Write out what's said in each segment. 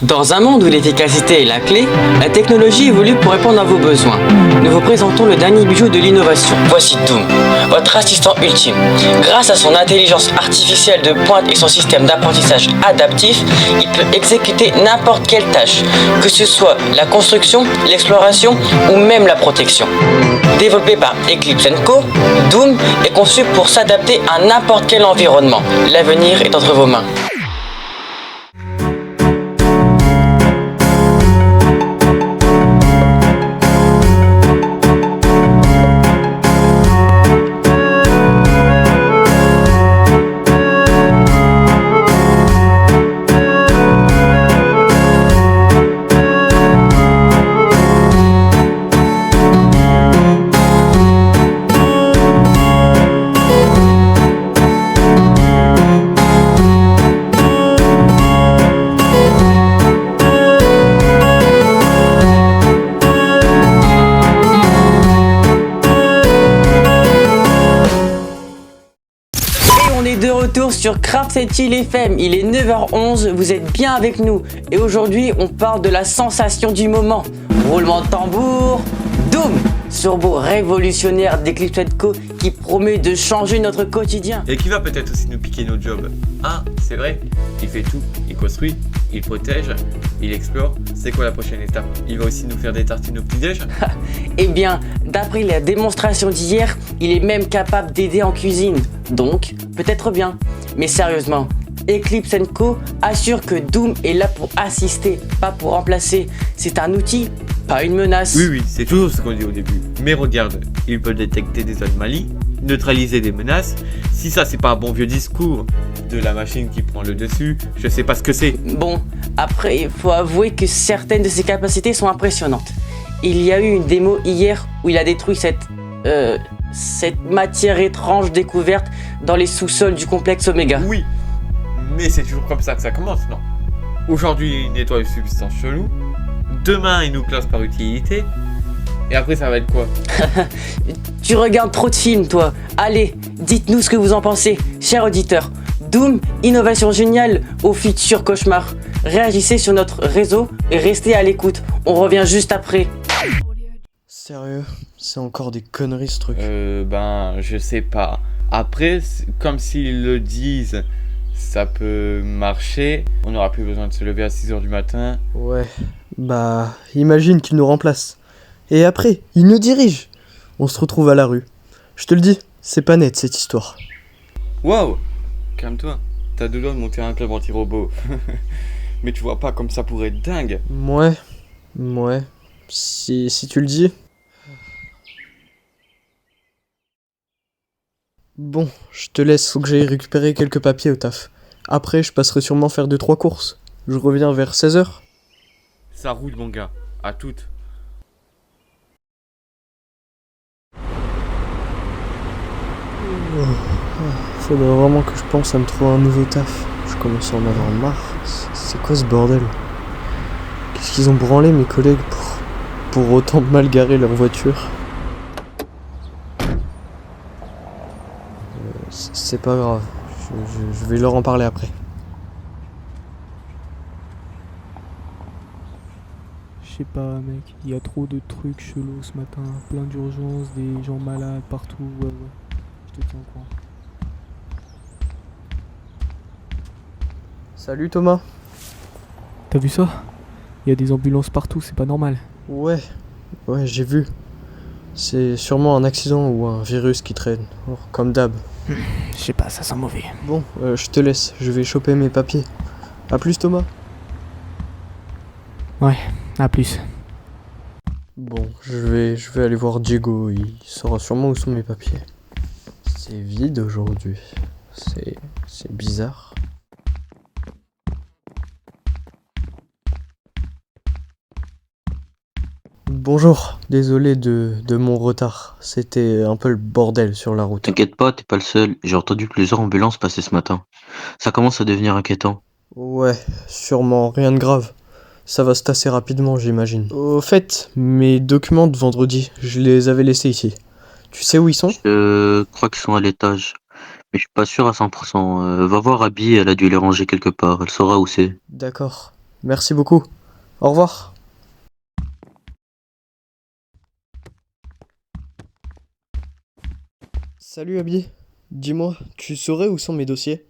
Dans un monde où l'efficacité est la clé, la technologie évolue pour répondre à vos besoins. Nous vous présentons le dernier bijou de l'innovation. Voici Doom, votre assistant ultime. Grâce à son intelligence artificielle de pointe et son système d'apprentissage adaptif, il peut exécuter n'importe quelle tâche, que ce soit la construction, l'exploration ou même la protection. Développé par Eclipse & Co, Doom est conçu pour s'adapter à n'importe quel environnement. L'avenir est entre vos mains. On est de retour sur Craft City FM, il est 9h11, vous êtes bien avec nous et aujourd'hui on parle de la sensation du moment. Roulement de tambour, Doom, turbo révolutionnaire d'Eclipse & Co qui promet de changer notre quotidien. Et qui va peut-être aussi nous piquer nos jobs. Ah, c'est vrai, il fait tout, il construit, il protège, il explore. C'est quoi la prochaine étape? Il va aussi nous faire des tartines au petit-déj? Eh bien, d'après la démonstration d'hier, il est même capable d'aider en cuisine. Donc, peut-être bien. Mais sérieusement, Eclipse & Co assure que Doom est là pour assister, pas pour remplacer. C'est un outil, pas une menace. Oui, c'est toujours ce qu'on dit au début. Mais regarde, il peut détecter des anomalies, neutraliser des menaces. Si ça, c'est pas un bon vieux discours de la machine qui prend le dessus, je sais pas ce que c'est. Bon, après, il faut avouer que certaines de ses capacités sont impressionnantes. Il y a eu une démo hier où il a détruit cette matière étrange découverte dans les sous-sols du complexe Omega. Oui, mais c'est toujours comme ça que ça commence, non? Aujourd'hui, il nettoie une substance chelou. Demain, il nous classe par utilité. Et après, ça va être quoi? Tu regardes trop de films, toi. Allez, dites-nous ce que vous en pensez, chers auditeurs. Doom, innovation géniale au futur cauchemar. Réagissez sur notre réseau et restez à l'écoute. On revient juste après. Sérieux, c'est encore des conneries ce truc. Je sais pas. Après, comme s'ils le disent, ça peut marcher. On n'aura plus besoin de se lever à 6h du matin. Ouais, bah imagine qu'il nous remplace. Et après, il nous dirige. On se retrouve à la rue. Je te le dis, c'est pas net cette histoire. Waouh! Calme-toi, t'as deux doigts de monter un club anti-robot. Mais tu vois pas comme ça pourrait être dingue. Ouais, si tu le dis. Bon, je te laisse, faut que j'aille récupérer quelques papiers au taf. Après, je passerai sûrement faire 2-3 courses. Je reviens vers 16h. Ça roule mon gars, à toutes. Faudrait vraiment que je pense à me trouver un nouveau taf. Je commence à en avoir marre. C'est quoi ce bordel? Qu'est-ce qu'ils ont branlé mes collègues pour autant mal garer leur voiture? C'est pas grave. Je vais leur en parler après. Je sais pas mec, il y a trop de trucs chelous ce matin, plein d'urgences, des gens malades partout, ouais, je te tiens au courant. Salut Thomas. T'as vu ça? Il y a des ambulances partout, c'est pas normal. Ouais, j'ai vu. C'est sûrement un accident ou un virus qui traîne, comme d'hab. Je sais pas, ça sent mauvais. Bon, je te laisse, je vais choper mes papiers. A plus Thomas. Ouais, à plus. Bon, je vais aller voir Diego, il saura sûrement où sont mes papiers. C'est vide aujourd'hui. C'est bizarre. Bonjour, désolé de mon retard. C'était un peu le bordel sur la route. T'inquiète pas, t'es pas le seul. J'ai entendu plusieurs ambulances passer ce matin. Ça commence à devenir inquiétant. Ouais, sûrement rien de grave. Ça va se tasser rapidement, j'imagine. Au fait, mes documents de vendredi, je les avais laissés ici. Tu sais où ils sont? Je crois qu'ils sont à l'étage. Mais je suis pas sûr à 100%. Va voir Abby, elle a dû les ranger quelque part. Elle saura où c'est. D'accord. Merci beaucoup. Au revoir. Salut Abby. Dis-moi, tu saurais où sont mes dossiers?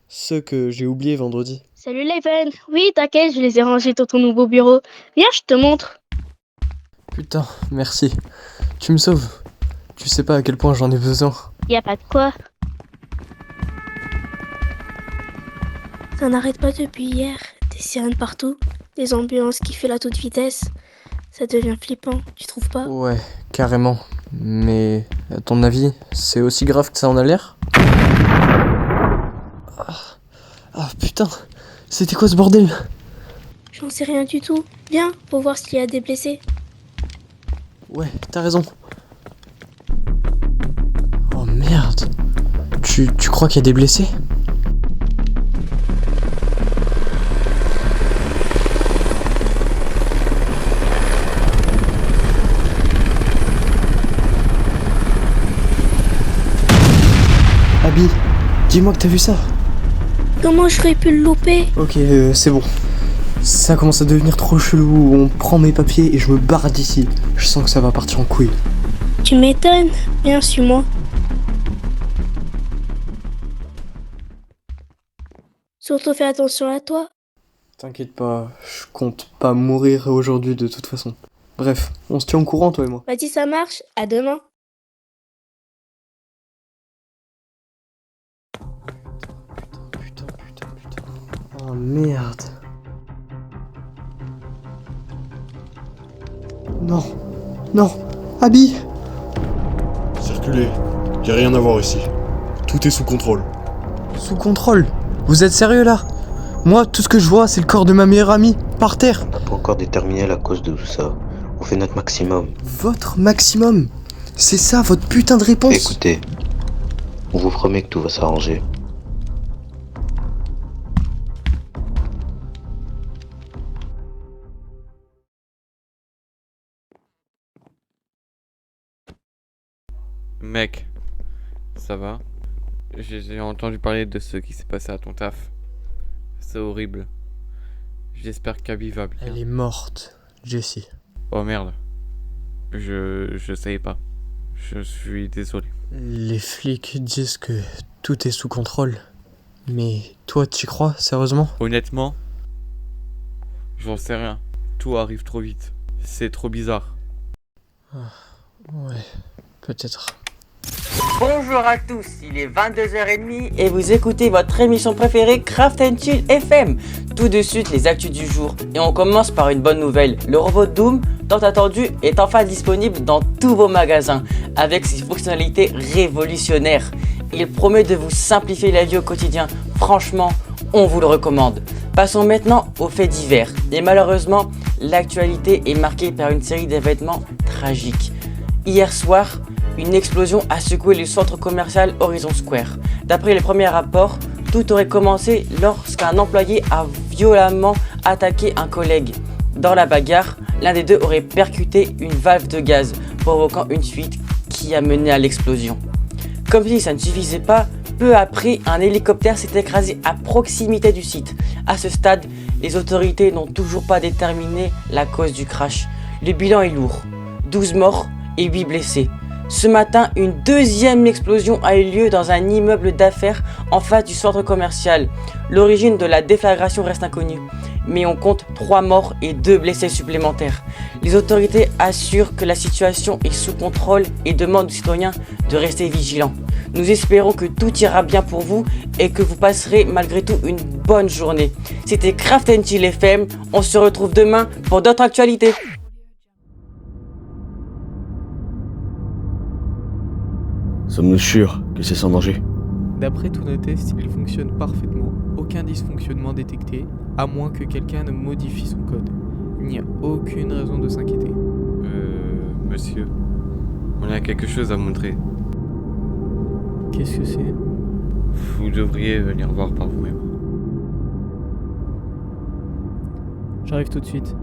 Ceux que j'ai oubliés vendredi. Salut Leven. Oui, t'inquiète, je les ai rangés dans ton nouveau bureau. Viens, je te montre. Putain, merci. Tu me sauves. Tu sais pas à quel point j'en ai besoin. Y a pas de quoi. Ça n'arrête pas depuis hier. Des sirènes partout, des ambulances qui filent à toute vitesse. Ça devient flippant, tu trouves pas? Ouais, carrément. Mais à ton avis, c'est aussi grave que ça en a l'air? Ah putain, c'était quoi ce bordel? J'en sais rien du tout. Viens, pour voir s'il y a des blessés. Ouais, t'as raison. Oh merde. Tu crois qu'il y a des blessés? Abby, dis-moi que t'as vu ça. Comment j'aurais pu le louper? Ok, c'est bon. Ça commence à devenir trop chelou. On prend mes papiers et je me barre d'ici. Je sens que ça va partir en couille. Tu m'étonnes. Viens, suis-moi. Surtout fais attention à toi. T'inquiète pas, je compte pas mourir aujourd'hui de toute façon. Bref, on se tient au courant toi et moi. Vas-y, ça marche. À demain. Putain. Oh merde. Non, Abby. Circulez, y a rien à voir ici. Tout est sous contrôle. Sous contrôle. Vous êtes sérieux là? Moi, tout ce que je vois, c'est le corps de ma meilleure amie, par terre. On n'a pas encore déterminé la cause de tout ça. On fait notre maximum. Votre maximum? C'est ça, votre putain de réponse? Écoutez, on vous promet que tout va s'arranger. Mec, ça va? J'ai entendu parler de ce qui s'est passé à ton taf. C'est horrible. J'espère qu'Abby va bien. Elle est morte, Jessie. Oh merde. Je savais pas. Je suis désolé. Les flics disent que tout est sous contrôle. Mais toi, t'y crois, sérieusement? Honnêtement, j'en sais rien. Tout arrive trop vite. C'est trop bizarre. Ouais, peut-être. Bonjour à tous, il est 22h30 et vous écoutez votre émission préférée Craft & Chill FM. Tout de suite les actus du jour et on commence par une bonne nouvelle. Le robot Doom, tant attendu, est enfin disponible dans tous vos magasins avec ses fonctionnalités révolutionnaires. Il promet de vous simplifier la vie au quotidien. Franchement, on vous le recommande. Passons maintenant aux faits divers. Et malheureusement, l'actualité est marquée par une série d'événements tragiques. Hier soir, une explosion a secoué le centre commercial Horizon Square. D'après les premiers rapports, tout aurait commencé lorsqu'un employé a violemment attaqué un collègue. Dans la bagarre, l'un des deux aurait percuté une valve de gaz, provoquant une fuite qui a mené à l'explosion. Comme si ça ne suffisait pas, peu après, un hélicoptère s'est écrasé à proximité du site. À ce stade, les autorités n'ont toujours pas déterminé la cause du crash. Le bilan est lourd, 12 morts et 8 blessés. Ce matin, une deuxième explosion a eu lieu dans un immeuble d'affaires en face du centre commercial. L'origine de la déflagration reste inconnue, mais on compte 3 morts et 2 blessés supplémentaires. Les autorités assurent que la situation est sous contrôle et demandent aux citoyens de rester vigilants. Nous espérons que tout ira bien pour vous et que vous passerez malgré tout une bonne journée. C'était Craft & Chill FM, on se retrouve demain pour d'autres actualités. Sommes-nous sûrs que c'est sans danger? D'après tous nos tests, il fonctionne parfaitement. Aucun dysfonctionnement détecté, à moins que quelqu'un ne modifie son code. Il n'y a aucune raison de s'inquiéter. Monsieur, on a quelque chose à montrer. Qu'est-ce que c'est? Vous devriez venir voir par vous-même. J'arrive tout de suite.